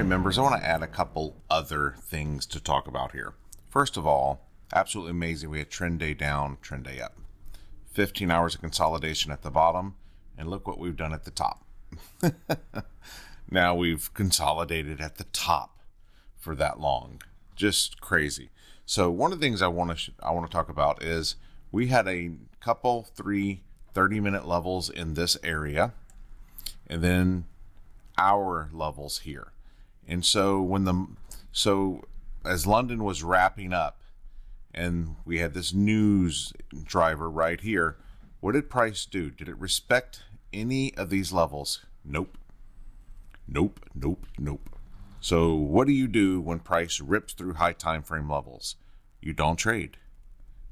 members, I want to add a couple other things to talk about here. First of all, absolutely amazing. We had trend day down, trend day up. 15 hours of consolidation at the bottom, and look what we've done at the top. Now we've consolidated at the top for that long. Just crazy. So one of the things I want to talk about is we had a couple 30-minute levels in this area, and then our levels here. And so as London was wrapping up and we had this news driver right here, what did price do? Did it respect any of these levels? Nope. Nope, nope, nope. So what do you do when price rips through high time frame levels? You don't trade.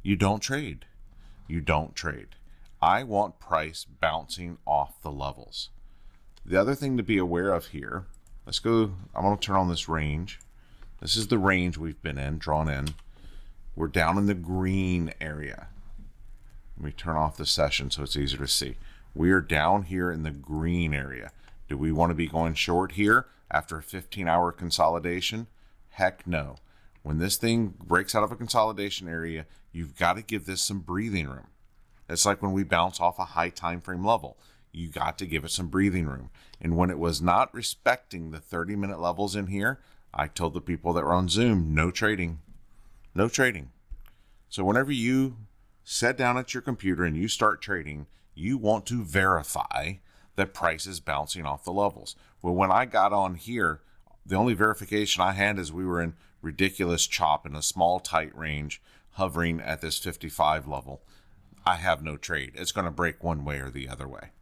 You don't trade. You don't trade. I want price bouncing off the levels. The other thing to be aware of here, I'm going to turn on this range. This is the range we've been in, drawn in. We're down in the green area. Let me turn off the session so it's easier to see. We are down here in the green area. Do we want to be going short here after a 15-hour consolidation? Heck no. When this thing breaks out of a consolidation area, you've got to give this some breathing room. It's like when we bounce off a high time frame level. You got to give it some breathing room. And when it was not respecting the 30-minute levels in here, I told the people that were on Zoom, no trading. No trading. So whenever you sit down at your computer and you start trading, you want to verify that price is bouncing off the levels. Well, when I got on here, the only verification I had is we were in ridiculous chop in a small, tight range, hovering at this 55 level. I have no trade. It's going to break one way or the other way.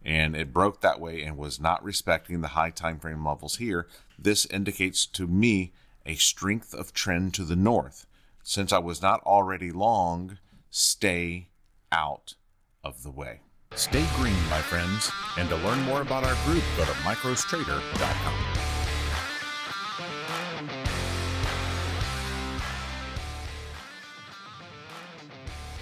And it broke that way and was not respecting the high time frame levels here. This indicates to me a strength of trend to the north. Since I was not already long, stay out of the way. Stay green, my friends. And to learn more about our group, go to microstrader.com.